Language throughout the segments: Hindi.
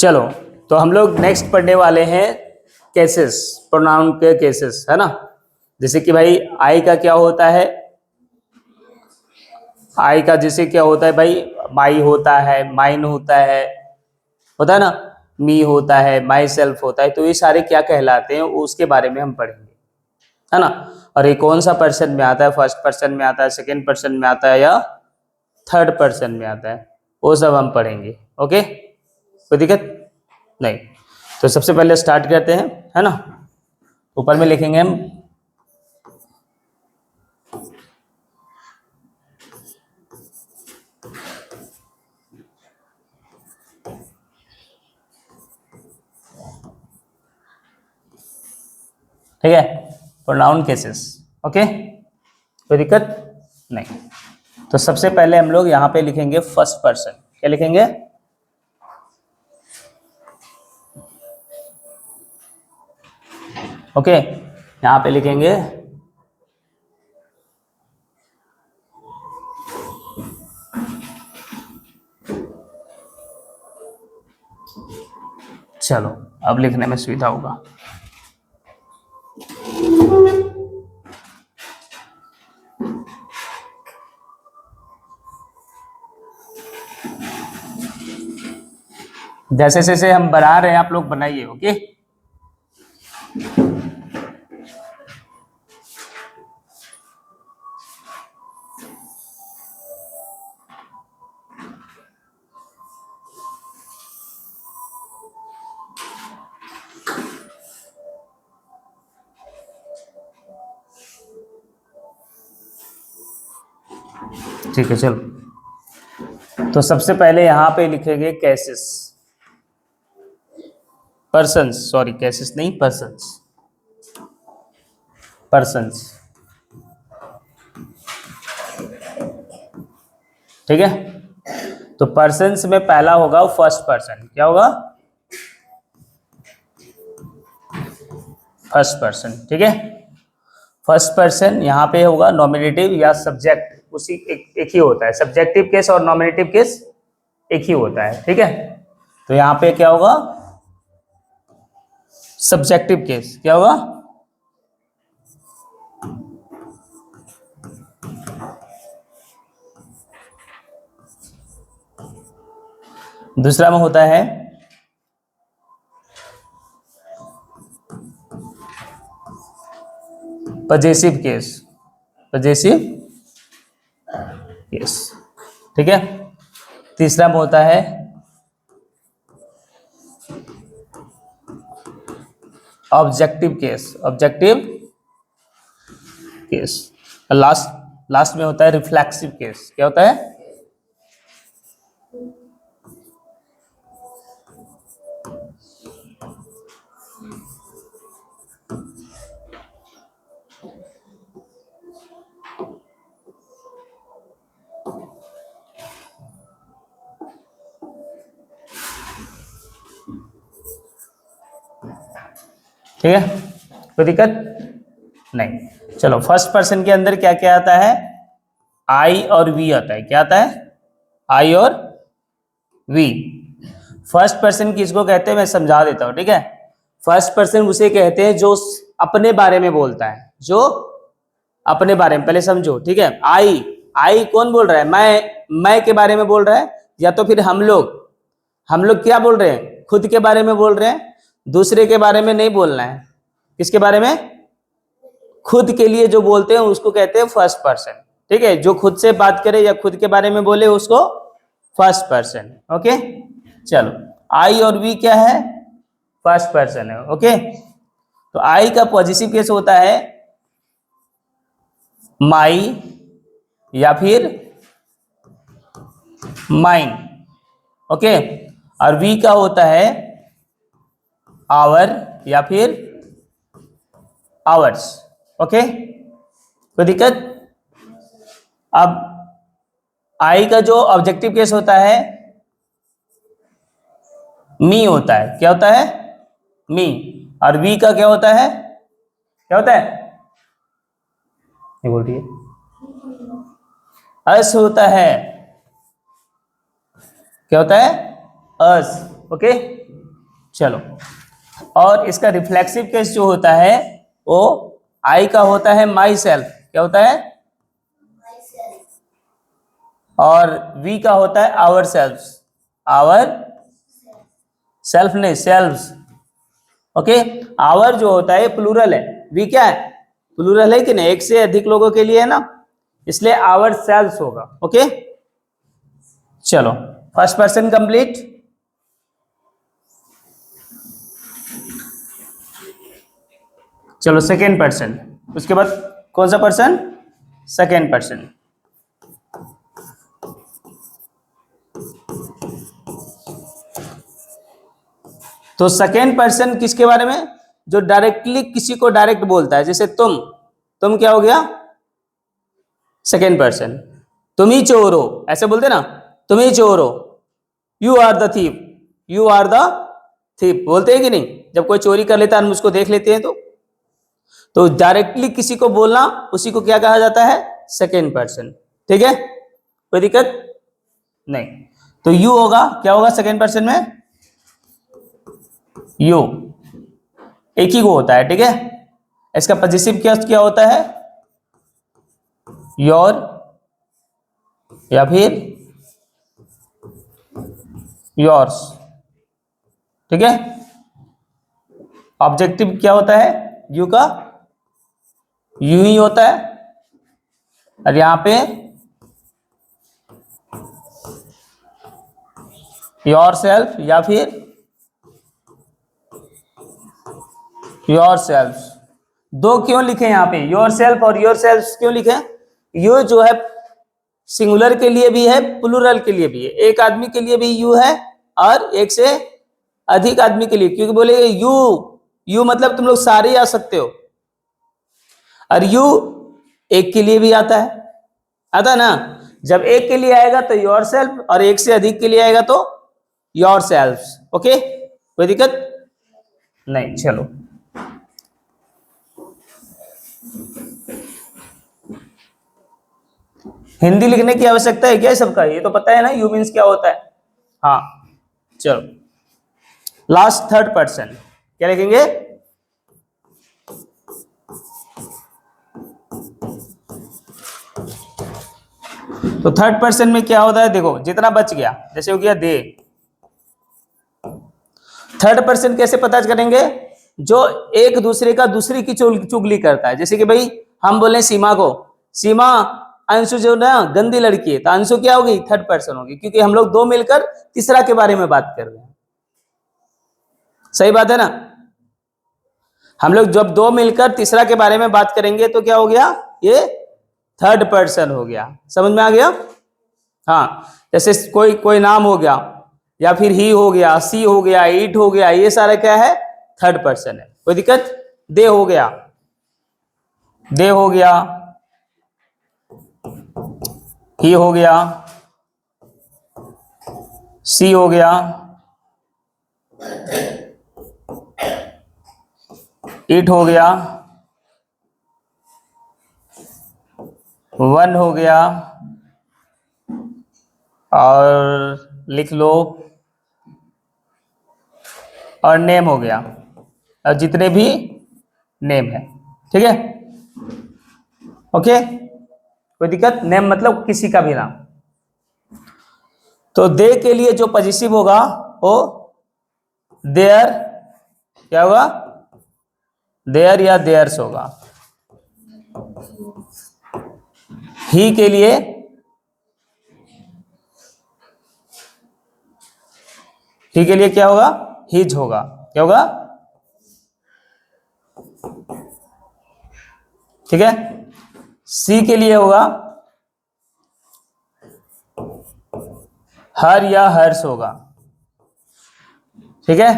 चलो, तो हम लोग नेक्स्ट पढ़ने वाले हैं केसेस, प्रोनाउन के केसेस, है ना। जैसे कि भाई आई का क्या होता है, आई का जैसे क्या होता है भाई, माई होता है, माइन होता है ना, मी होता है, माई सेल्फ होता है। तो ये सारे क्या कहलाते हैं उसके बारे में हम पढ़ेंगे, है ना। और ये कौन सा पर्सन में आता है, फर्स्ट पर्सन में आता है, सेकंड पर्सन में आता है या थर्ड पर्सन में आता है, वो सब हम पढ़ेंगे। ओके, कोई दिक्कत नहीं। तो सबसे पहले स्टार्ट करते हैं, है ना। ऊपर में लिखेंगे हम ठीक है, प्रोनाउन केसेस। ओके, कोई दिक्कत नहीं। तो सबसे पहले हम लोग यहाँ पे लिखेंगे फर्स्ट पर्सन। क्या लिखेंगे? ओके, यहाँ पे लिखेंगे चलो, अब लिखने में सुविधा होगा। जैसे जैसे हम बना रहे हैं आप लोग बनाइए। ओके, ठीक है। चलो, तो सबसे पहले यहाँ पे लिखेंगे कैसेस, पर्सन्स, सॉरी कैसेस नहीं, पर्सन्स, पर्सन्स। ठीक है, तो पर्सन्स में पहला होगा फर्स्ट पर्सन। क्या होगा? First person. ठीक है, फर्स्ट पर्सन यहाँ पे होगा नॉमिनेटिव या सब्जेक्ट, उसी एक ही होता है। सब्जेक्टिव केस और नॉमिनेटिव केस एक ही होता है। ठीक है, तो यहाँ पे क्या होगा? Subjective case. क्या होगा? दूसरा में होता है पजेसिव केस, पजेसिव केस। ठीक है, तीसरा में होता है objective case, objective case. Last में होता है रिफ्लेक्सिव केस। क्या होता है? ठीक है, कोई दिक्कत नहीं। चलो, फर्स्ट पर्सन के अंदर क्या क्या आता है? आई और वी आता है। क्या आता है? आई और वी। फर्स्ट पर्सन किसको कहते हैं मैं समझा देता हूं। ठीक है, फर्स्ट पर्सन उसे कहते हैं जो अपने बारे में बोलता है, जो अपने बारे में, पहले समझो। ठीक है, आई, आई कौन बोल रहा है? मैं के बारे में बोल रहा है, या तो फिर हम लोग क्या बोल रहे हैं? खुद के बारे में बोल रहे हैं। दूसरे के बारे में नहीं बोलना है। किसके बारे में? खुद के लिए जो बोलते हैं उसको कहते हैं फर्स्ट पर्सन। ठीक है, जो खुद से बात करे या खुद के बारे में बोले उसको फर्स्ट पर्सन। ओके, चलो, आई और वी क्या है? फर्स्ट पर्सन है। ओके, तो आई का पॉजिटिव केस होता है माई या फिर माइन। ओके, और वी का होता है आवर या फिर आवर्स। ओके, कोई दिक्कत? अब आई का जो ऑब्जेक्टिव केस होता है मी होता है। क्या होता है? मी। और वी का क्या होता है? क्या होता है? ये बोल रही है अस होता है। क्या होता है? अस। ओके, चलो, और इसका रिफ्लेक्सिव केस जो होता है वो आई का होता है माई सेल्फ, क्या होता है, और वी का होता है आवर सेल्फ, आवर सेल्फ नहीं सेल्व्स। ओके, आवर जो होता है प्लूरल है, वी क्या है, प्लूरल है कि नहीं, एक से अधिक लोगों के लिए है ना, इसलिए आवर सेल्व्स होगा। ओके, चलो फर्स्ट पर्सन कंप्लीट। चलो सेकेंड पर्सन, उसके बाद कौन सा पर्सन, सेकेंड पर्सन। तो सेकेंड पर्सन किसके बारे में, जो डायरेक्टली किसी को डायरेक्ट बोलता है, जैसे तुम क्या हो गया, सेकेंड पर्सन। तुम ही चोर हो, ऐसे बोलते ना, तुम ही चोर हो, you are the thief, you are the thief बोलते हैं कि नहीं, जब कोई चोरी कर लेता है हम उसको देख लेते हैं तो डायरेक्टली किसी को बोलना उसी को क्या कहा जाता है, सेकेंड पर्सन। ठीक है, कोई दिक्कत नहीं। तो यू होगा, क्या होगा सेकेंड पर्सन में, यू एक ही को होता है। ठीक है, इसका पॉजिटिव क्या होता है, योर या फिर योर्स। ठीक है, ऑब्जेक्टिव क्या होता है यू का, यू ही होता है, और यहां पे योर सेल्फ या फिर योर सेल्फ। दो क्यों लिखे यहां पे, योर सेल्फ और योर सेल्फ क्यों लिखे, यू जो है सिंगुलर के लिए भी है, प्लूरल के लिए भी है, एक आदमी के लिए भी यू है और एक से अधिक आदमी के लिए, क्योंकि बोले यू मतलब तुम लोग सारे ही आ सकते हो, और यू एक के लिए भी आता है ना, जब एक के लिए आएगा तो योर सेल्फ, और एक से अधिक के लिए आएगा तो योर सेल्फ। ओके, कोई दिक्कत नहीं। चलो हिंदी लिखने की आवश्यकता है क्या सबका, ये तो पता है ना यू मीन्स क्या होता है। हाँ चलो, लास्ट थर्ड पर्सन क्या लिखेंगे, तो थर्ड पर्सन में क्या होता है, देखो जितना बच गया, जैसे हो गया दे। थर्ड पर्सन कैसे पता करेंगे, जो एक दूसरे का दूसरी की चुगली करता है, जैसे कि भाई हम बोले सीमा को, सीमा अंशु जो ना गंदी लड़की है, तो अंशु क्या होगी, थर्ड पर्सन होगी, क्योंकि हम लोग दो मिलकर तीसरा के बारे में बात कर रहे हैं। सही बात है ना, हम लोग जब दो मिलकर तीसरा के बारे में बात करेंगे तो क्या हो गया, ये थर्ड पर्सन हो गया। समझ में आ गया। हाँ, जैसे कोई नाम हो गया, या फिर ही हो गया, सी हो गया, इट हो गया, ये सारा क्या है, थर्ड पर्सन है। कोई दिक्कत, दे हो गया, दे हो गया, ही हो गया, सी हो गया, इट हो गया, वन हो गया, और लिख लो, और नेम हो गया, और जितने भी नेम है। ठीक है, ओके, कोई दिक्कत, नेम मतलब किसी का भी नाम। तो दे के लिए जो पॉजिटिव होगा वो देयर, क्या होगा, देयर या देयर्स होगा। ही के लिए क्या होगा, हिज होगा, क्या होगा, ठीक है। सी के लिए होगा हर या हर्ष होगा, ठीक है।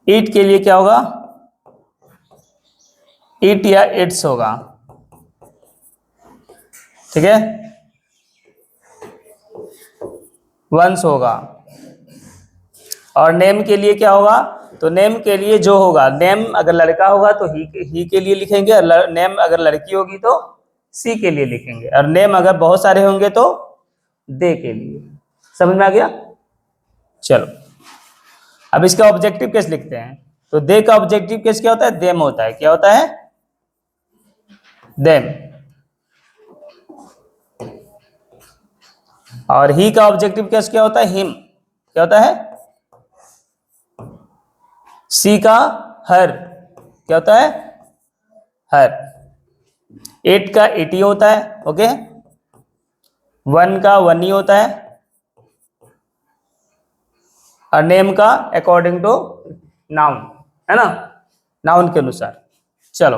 इट के लिए क्या होगा, इट या इट्स होगा, ठीक है। वंस होगा। और नेम के लिए क्या होगा, तो नेम के लिए जो होगा, नेम अगर लड़का होगा तो ही के लिए लिखेंगे, और नेम अगर लड़की होगी तो सी के लिए लिखेंगे, और नेम अगर बहुत सारे होंगे तो दे के लिए। समझ में आ गया। चलो अब इसका ऑब्जेक्टिव केस लिखते हैं, तो दे का ऑब्जेक्टिव केस क्या होता है? देम होता है। क्या होता है? देम। और ही का ऑब्जेक्टिव केस क्या होता है? हिम। क्या होता है? सी का हर। क्या होता है? हर। 8 का 80 होता है। ओके। 1 का 1 ही होता है। और नेम का अकॉर्डिंग टू नाउन, है ना, नाउन के अनुसार। चलो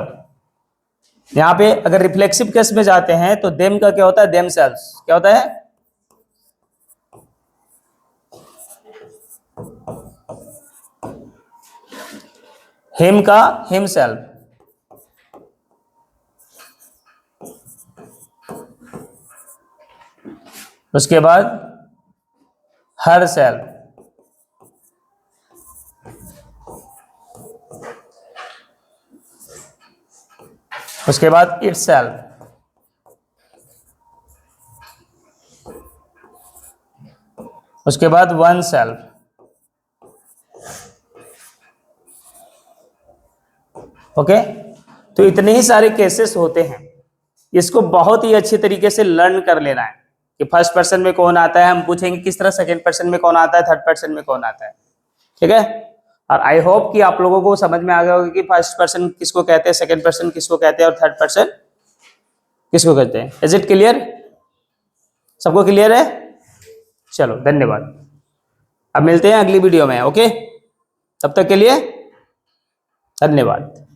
यहां पे अगर रिफ्लेक्सिव केस में जाते हैं तो देम का क्या होता है? Them cells. क्या होता है? हिम का हिम सेल्फ। उसके बाद हर सेल्फ। उसके बाद इट सेल्फ। उसके बाद वन सेल्फ। ओके। तो इतने ही सारे केसेस होते हैं, इसको बहुत ही अच्छी तरीके से लर्न कर लेना है कि फर्स्ट पर्सन में कौन आता है, हम पूछेंगे किस तरह, सेकंड पर्सन में कौन आता है, थर्ड पर्सन में कौन आता है। ठीक है। और आई होप कि आप लोगों को समझ में आ गया होगा कि फर्स्ट पर्सन किसको कहते हैं, सेकंड पर्सन किसको कहते हैं और थर्ड पर्सन किसको कहते हैं। Is it clear? सबको क्लियर है? चलो धन्यवाद। अब मिलते हैं अगली वीडियो में। ओके, तब तक के लिए धन्यवाद।